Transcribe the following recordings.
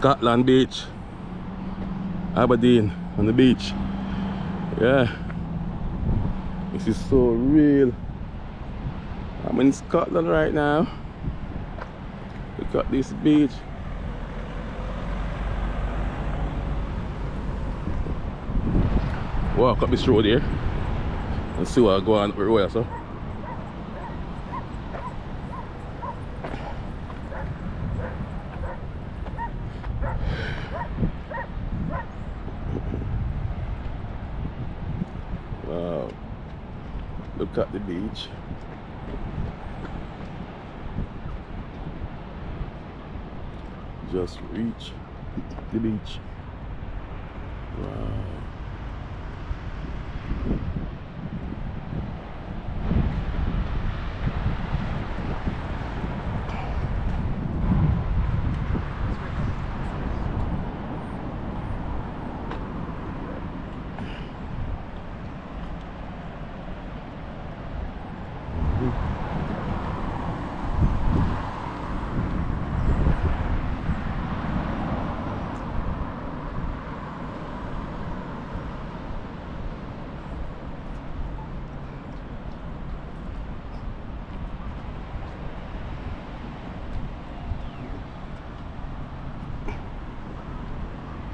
Scotland beach. Aberdeen on the beach. Yeah. This is so real. I'm in Scotland right now. Look at this beach. Walk up this road here and see what I go on up the road, so. Wow. Look at the beach. Just reach the beach. Wow.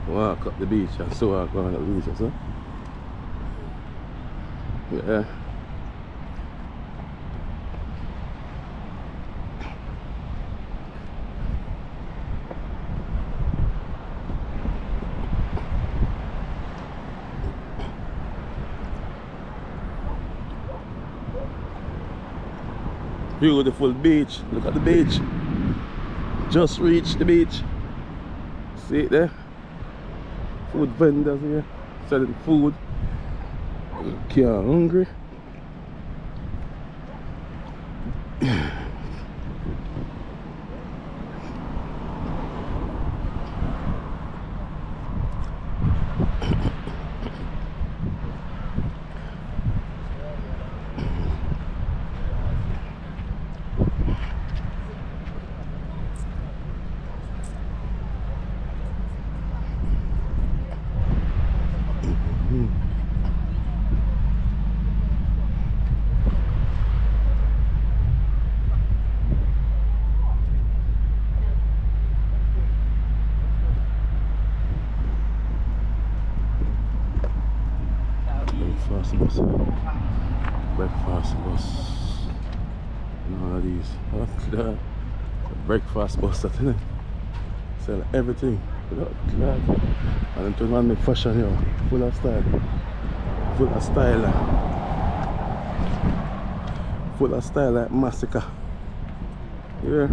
Walk up the beach and so walk on the beach, so. Yeah. Beautiful beach. Look at the beach. Just reached the beach. See it there? Food vendors here selling food. Can't hungry. Breakfast bus. Breakfast bus. And all of these. The breakfast bus that is. Sell everything. Without glad. And then turn on the fashion here. Full of style. Full of style. Full of style like Massacre. Yeah.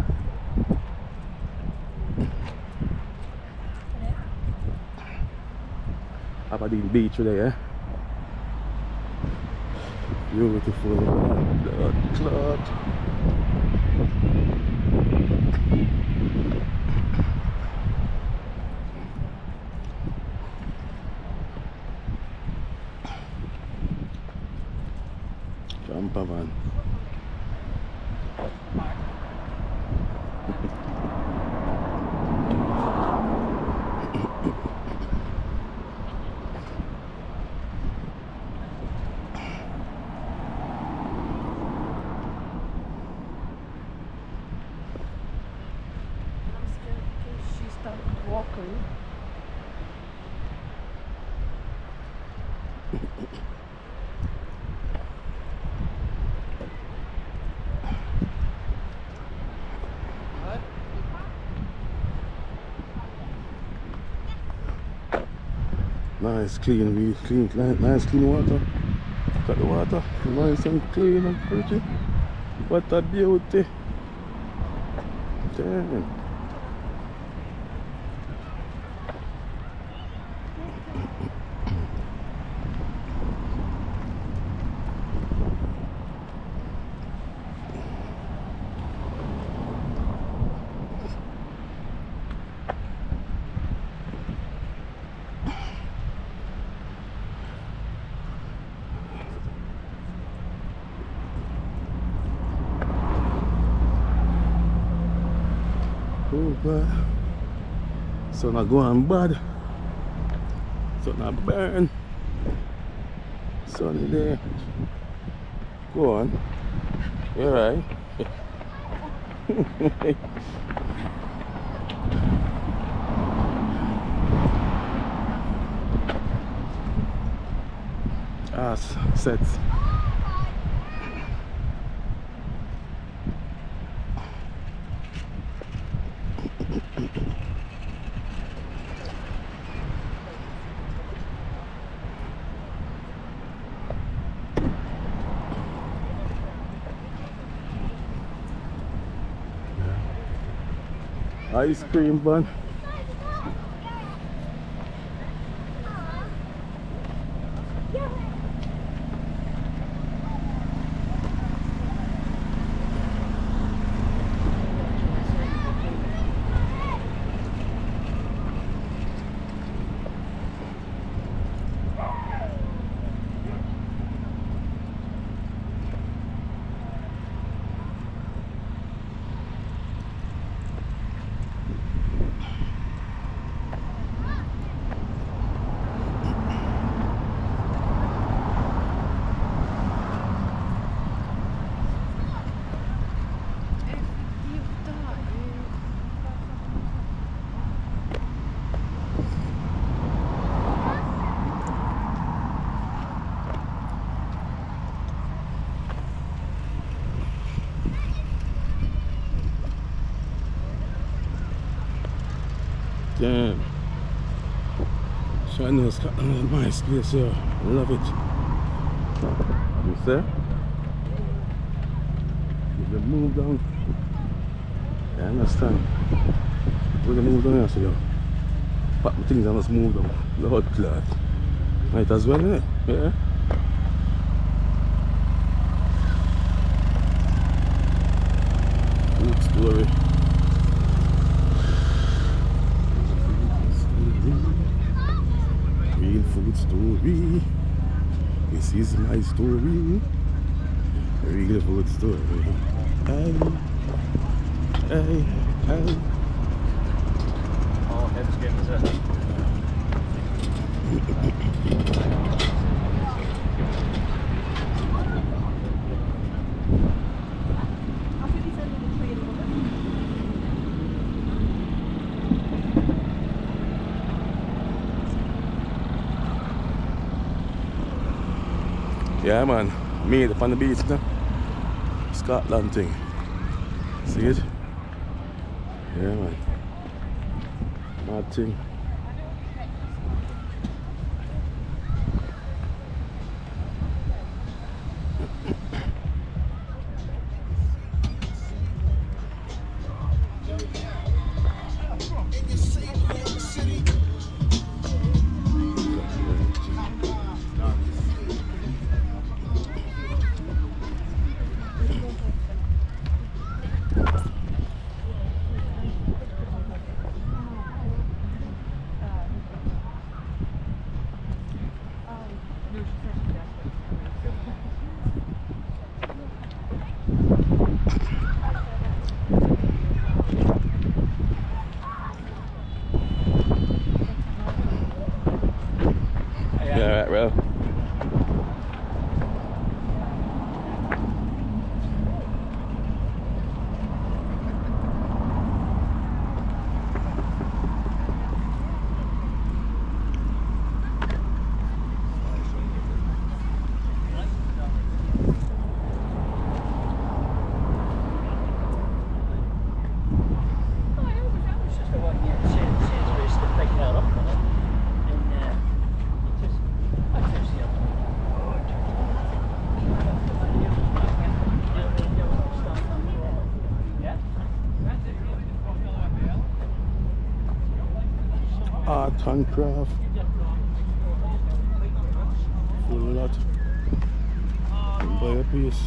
Aberdeen Beach today, eh? Beautiful cloud. Camper van. Walking. Nice clean, nice clean water. Look at the water, nice and clean and pretty. What a beauty. Damn. So not go on bad. So not burn. Sunny there. Go on. You're right. Sets. Ice cream bun. Damn. So I know Scotland is a nice place here. Love it. You see? You can move down. Yeah, I understand. We're gonna move down here, so yo. Pack my things and just move down. Lord God. Might as well, innit? Yeah. Good story. Real food story. This is my story. Real food story. Hey, hey, hey. Oh, heads getting is it? Yeah, man. Made up on the beach now. Scotland thing. See it? Yeah, man. Mad thing. Yeah, right, bro. Art and craft. Full lot. Buy a piece.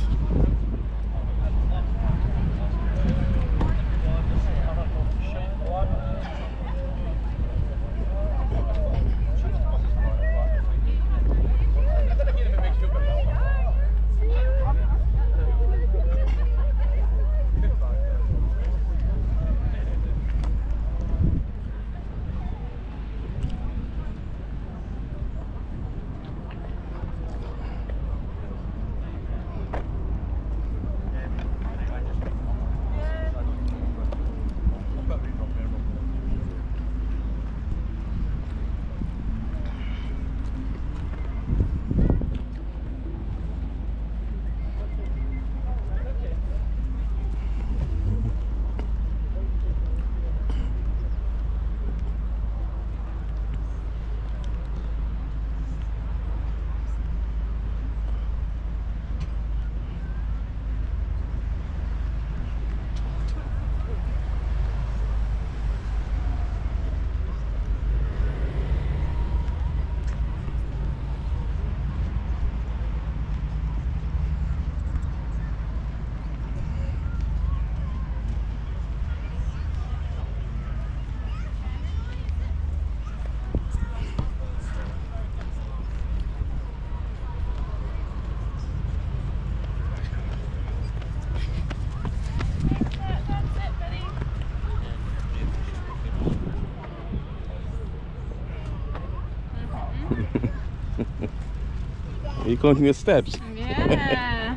You counting your steps? Yeah.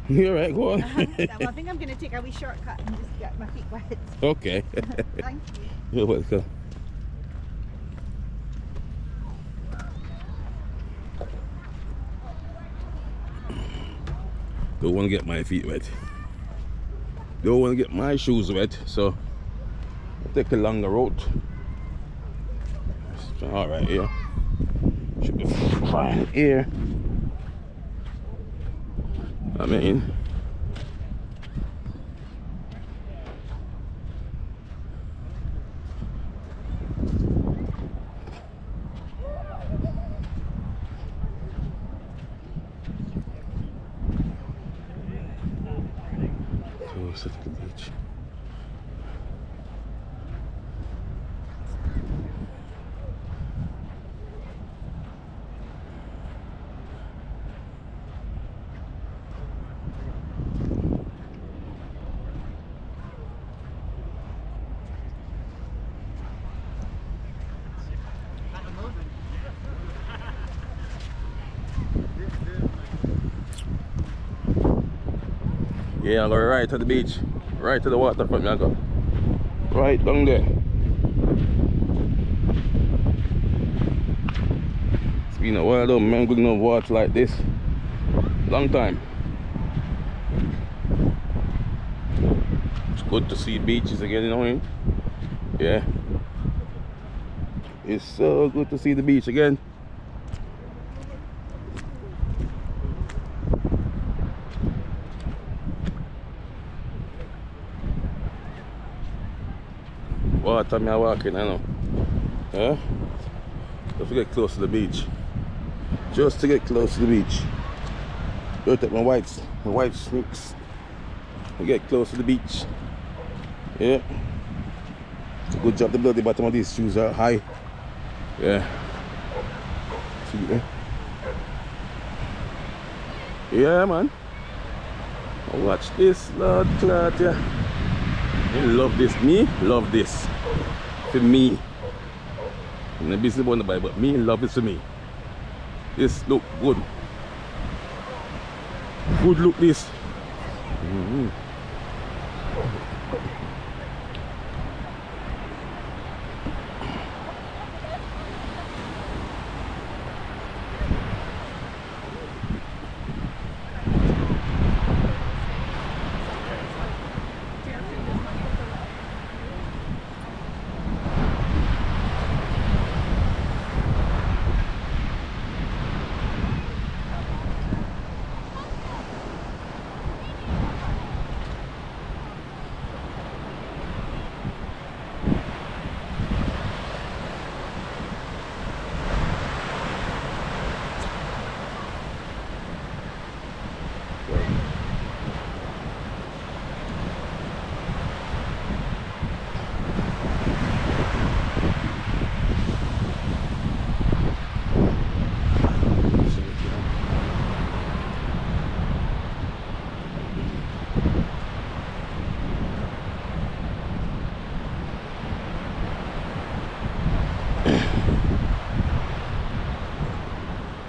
You're right, go on. Well, I think I'm going to take a wee shortcut and just get my feet wet. Okay. Thank you. You're welcome. Don't want to get my feet wet. Don't want to get my shoes wet, so I'll take a longer route. All right, here. Should be fine here. I mean, close to the beach. Yeah, I'm going right to the beach, right to the waterfront. I go right down there. It's been a while though, man. Good enough water like this. Long time. It's good to see beaches again, you know what I mean? Yeah. It's so good to see the beach again. Water me walking, I know. Yeah? Just to get close to the beach. Just to get close to the beach. Go take my white sneaks. And get close to the beach. Yeah. Good job, the bloody bottom of these shoes are high. Yeah. See there? Yeah, man. Watch this, Lord Clot, yeah. You love this. Me love this. For me. I'm not busy about the Bible, but me love this for me. This look good. Good look this.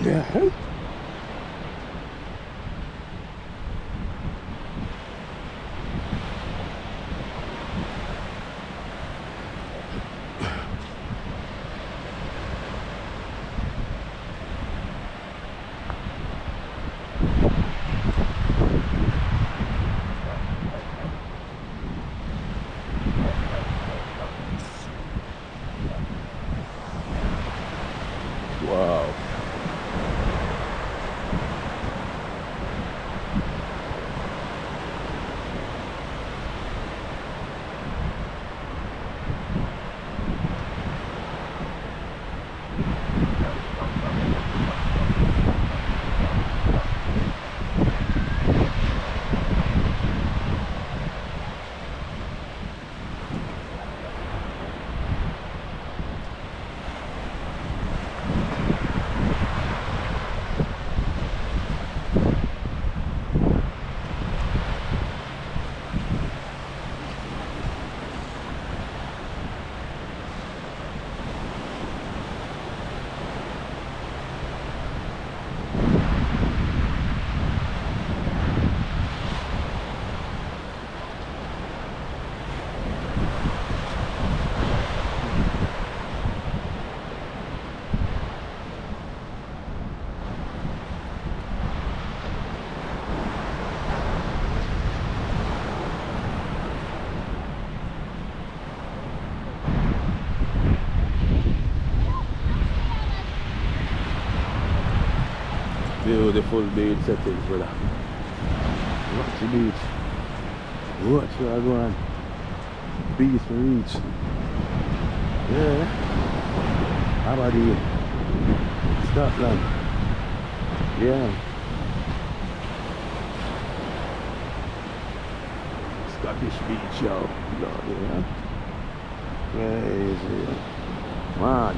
Yeah. Wow. Beautiful beach settings, brother. Watch the beach. Watch where I go on. Beach and reach. Yeah. Aberdeen. Scotland. Yeah. Scottish beach, yo. Lord, yeah. Crazy. Man.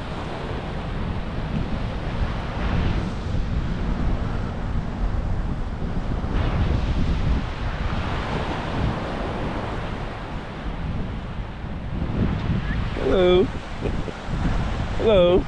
Hello. Hello.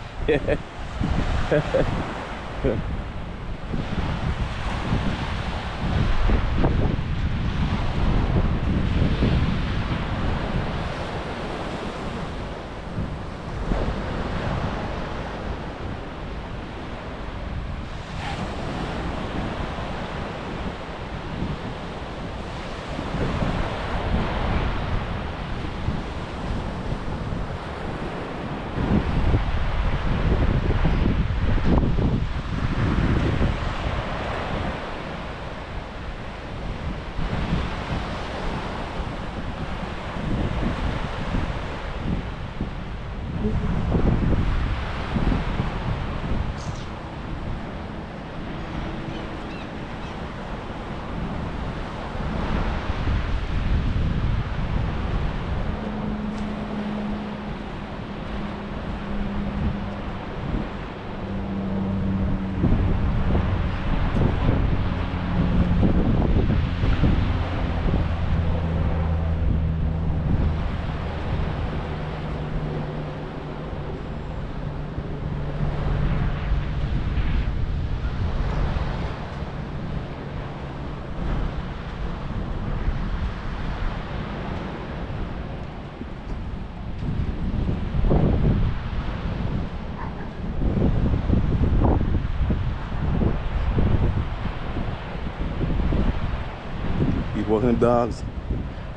Walking the dogs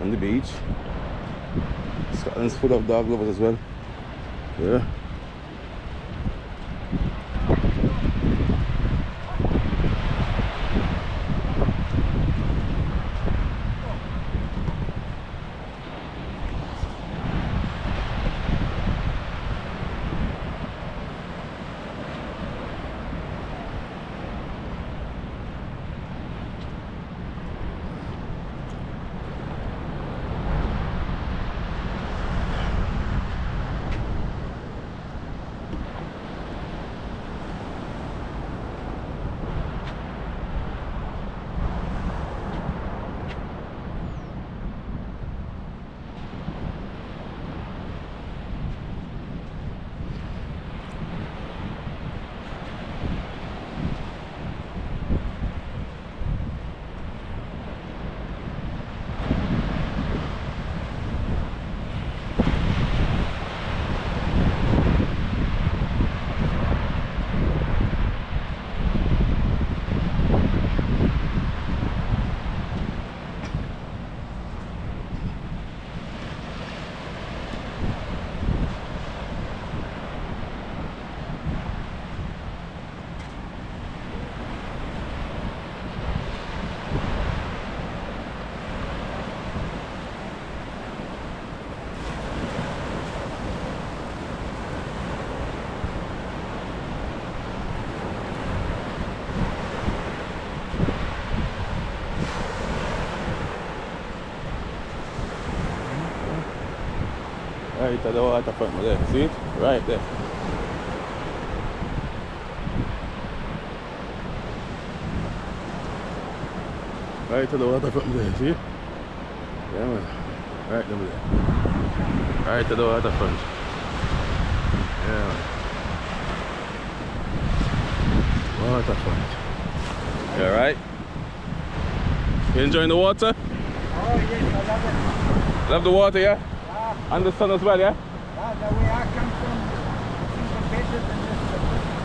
on the beach. Scotland's full of dog lovers as well. Yeah. Right at the waterfront there, see it? Right there. Right to the waterfront there, see it? Yeah man. Right over there. Right to the waterfront. Yeah man. Waterfront. You alright? You enjoying the water? Oh yes, I love it. Love the water, yeah? Yeah. And the sun as well, yeah? Yeah, the way I come from is even better than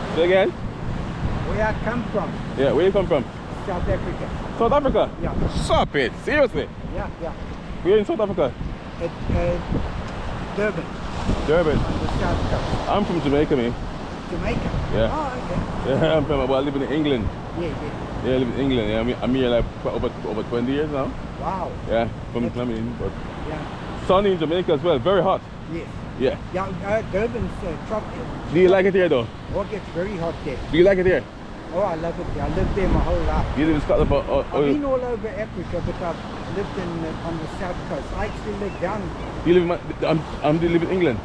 this. Say again? Where I come from, Yeah, where you come from? South Africa. South Africa? Yeah. Stop it, seriously? Yeah, yeah. We're in South Africa? At Durban, Durban. on the south coast. I'm from Jamaica, man. Jamaica. Yeah. Oh, okay. Yeah, I'm from, well, I live in England. Yeah, yeah. Yeah, I live in England. Yeah, I'm here like for over 20 years now. Wow. Yeah, from That's- Clemson, but Yeah. sunny in Jamaica as well. Very hot. Yes. Yeah. Yeah, Durban's tropical. Do you like it here though? Oh, it gets very hot there. Do you like it here? Oh, I love it there. I lived there my whole life. You live in Scotland, but I've been all over Africa, but I've lived on the south coast. I actually lived down. you live in do you live in England?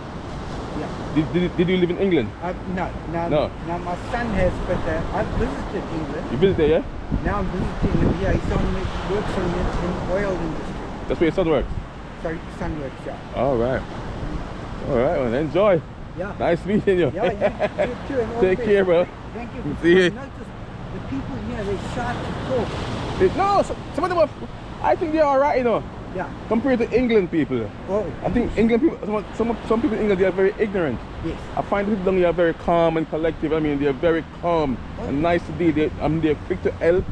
Yeah. Did you live in England? No. No. Now my son has, but I've visited England. You visited there, yeah? Now I'm visiting him. Yeah, he works in the oil industry. That's where your son works. Sorry, son works. Yeah. All right. All right, well, enjoy. Yeah. Nice meeting you. Yeah, you too. And all Take the care, bro. best. Thank you. See you. I noticed the people here, they're shy to talk. No, some of them are, I think they're all right, you know, Yeah. compared to England people. Oh, I think England people, some people in England, they are very ignorant. yes. I find the people down here are very calm and collective. I mean, they're very calm and nice to deal. They're quick to help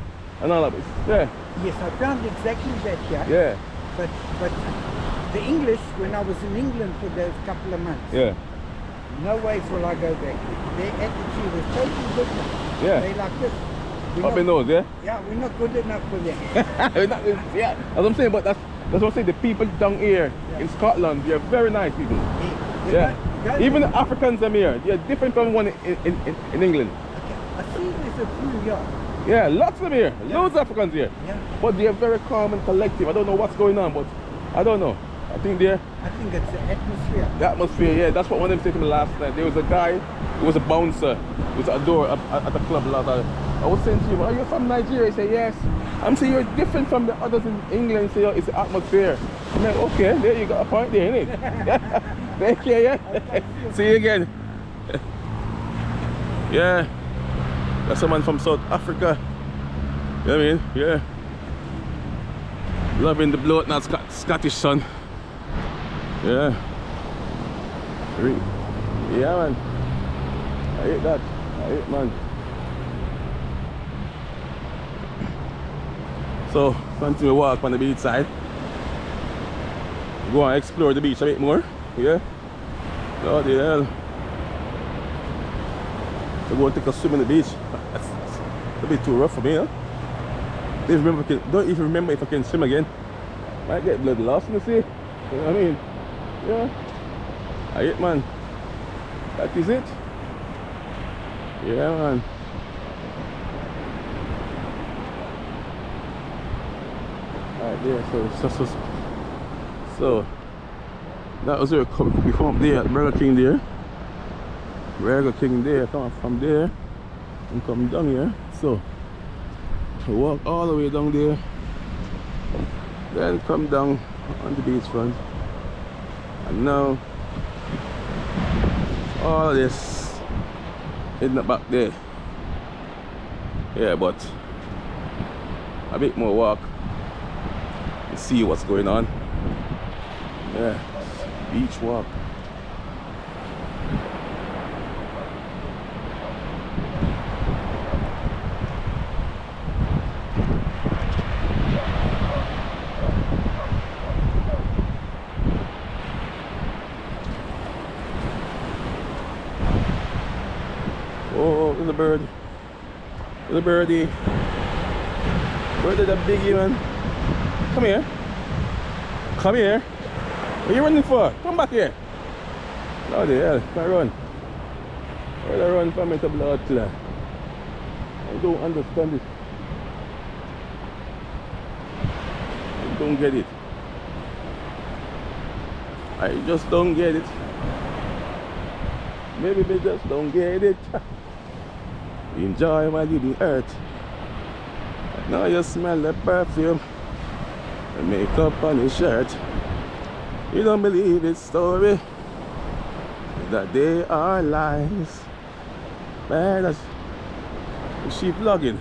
and all of it. Yeah, Yes, I found exactly that here. yeah, But the English, when I was in England for those couple of months, yeah, no ways will I go back. Their attitude is totally different. Yeah. They like this. We're up not- in nose, yeah. Yeah, we're not good enough for them. Yeah, that's what I'm saying. But that's what I'm saying. The people down here in Scotland, they're very nice people. Yeah, even the Africans them here, they're different from one in England. Okay. I see there's a few here. Yeah, lots of them here, loads of Africans here. Yeah. But they're very calm and collective. I don't know what's going on, but I don't know. I think they're I think it's the atmosphere. the atmosphere. Yeah, that's what one of them said to me last night. There was a guy, he was a bouncer, he was at a door at the club last night. I was saying to him, "Are you from Nigeria?" He said, "Yes." I'm saying, "You're different from the others in England." He said, "Oh, it's the atmosphere." I'm like, "Okay, there you got a point there, innit?" Thank you, yeah. See you again. Yeah, that's someone from South Africa. You know what I mean? Yeah. Loving the blood, not Scottish son. Yeah. Yeah, man. I hate that. I hate, man. So, continue to walk on the beach side. Go and explore the beach a bit more. Yeah. Oh, the hell. So go and take a swim in the beach. That's a bit too rough for me, huh? Don't even remember if I can swim again. Might get blood lost in the sea. You know what I mean? Yeah. I hate, man. That is it. Yeah, man. Right there, so that was where we come up there at Burger King there. Burger King there, come up from there and come down here. So we walk all the way down there, then come down on the beach front, and now all this in the back there. Yeah, but a bit more walk and see what's going on. Yeah, beach walk. Oh, there's a bird. There's a birdie. Where did that biggie, man? Come here. Come here. What are you running for? Come back here. Oh the hell, can't run. Where did I run from it to blood clot? I don't understand it. I don't get it. I just don't get it. Maybe they just don't get it. Enjoy while you the earth. Now you smell the perfume, the makeup on your shirt. You don't believe it's story, that they are lies. Man, is she vlogging?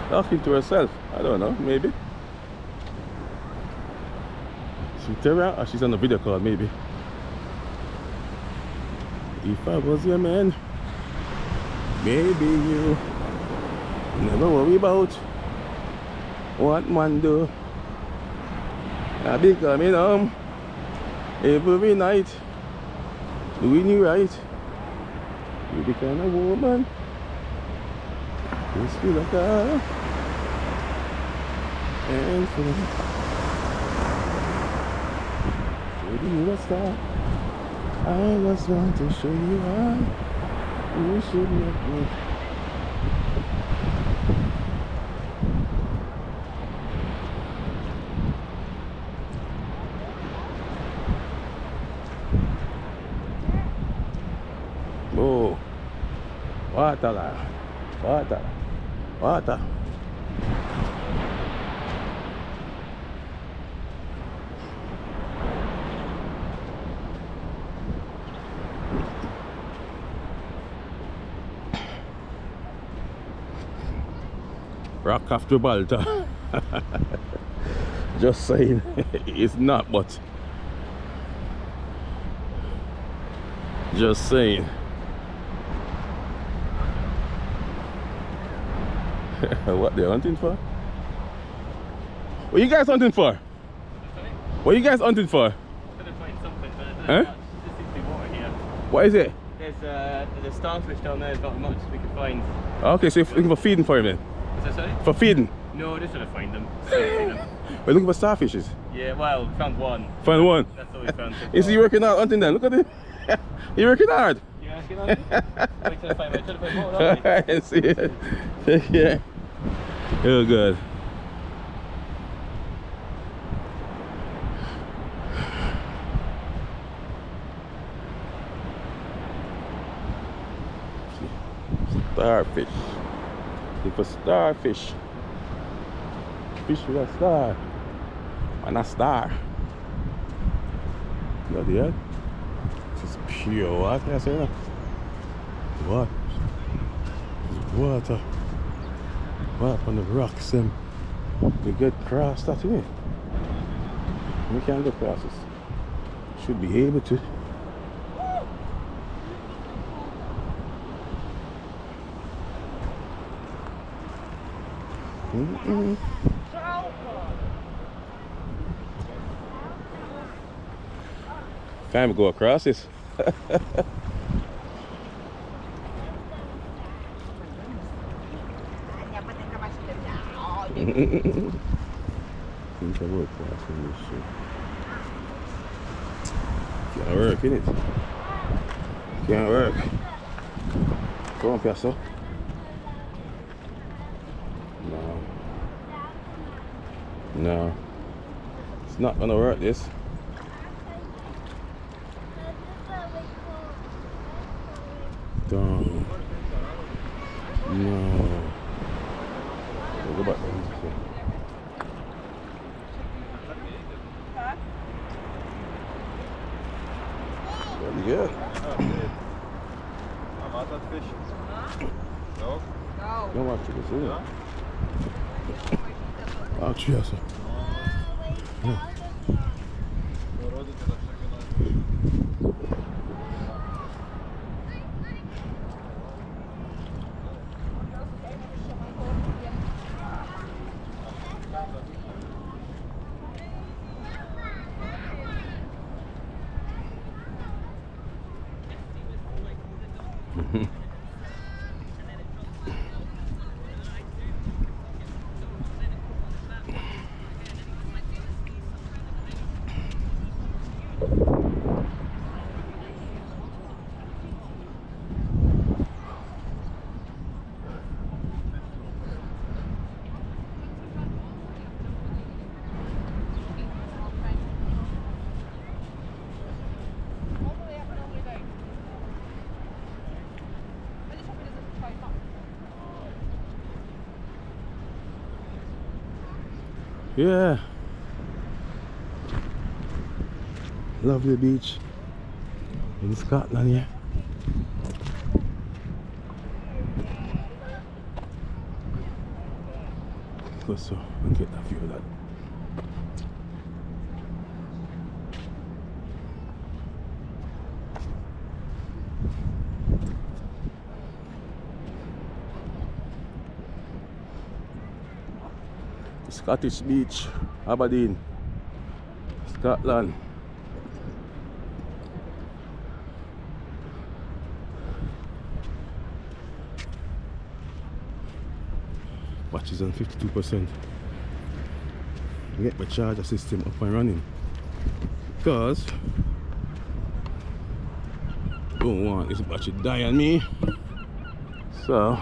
Talking to herself. I don't know, maybe. She tell her, or she's on a video call, maybe. If I was your man, maybe you never worry about what man do. I be coming home every night, doing you right. You the kind of woman. You feel like a and for you a star. I just want to show you how you should make me. Oh, water lah, water, water. Rock of Gibraltar. Just saying, it's not, but just saying. What they're hunting for? What you guys hunting for? What you guys hunting for? Trying to find something, but Huh? there seems to be water here. What is it? There's a starfish down there, there's not much we can find. Okay, so you're looking for feeding for him then? Is that sorry? For feeding? No, just trying to find them. Still haven't seen them. We're looking for starfishes. Yeah, well, we found one. Find one. That's all we found so Is far. he working hard hunting then? Look at it. You working hard? You asking on me? Wait till I find more, don't we? I see it. Yeah. Oh good. Starfish. Look for starfish. Fish with a star. And a star. Not yet. This is pure water, I say that. What? Water. What on the rocks and we get cross that in it. We can't go across this. Should be able to. Time to go across this. Think I work crossing this shit. Can't work, innit? Can't work. Come on, Piasso. No. No. It's not gonna work, this. Don't. No. Go back there. Very good. I'm out of fish. No? Don't watch this, is it? Oh, cheers. Yeah. Lovely beach in Scotland, yeah. Go so and get that view of that. Scottish Beach, Aberdeen, Scotland. Watch is on 52%. Get my charger system up and running because don't want this battery die on me. So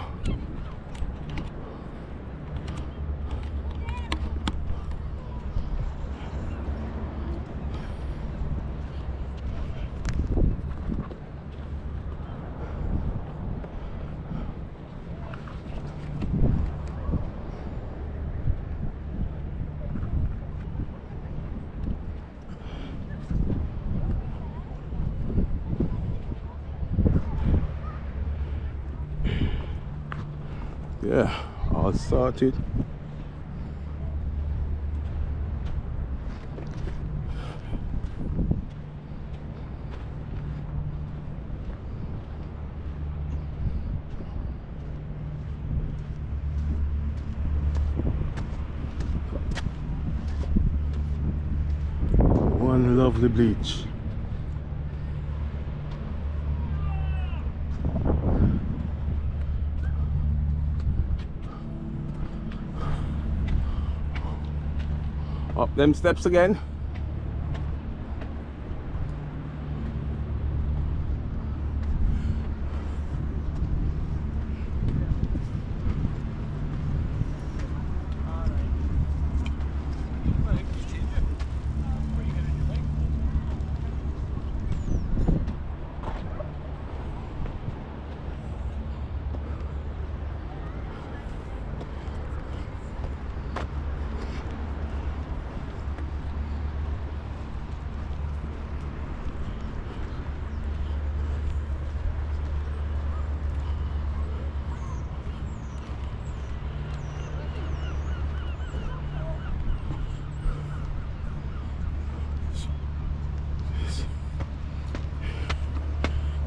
yeah, all sorted. One lovely bleach. Up them steps again.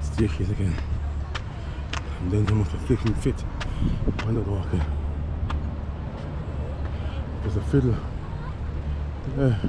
Staircase again. And then I'm a flicking fit. I'm not walking. There's a fiddle. Yeah.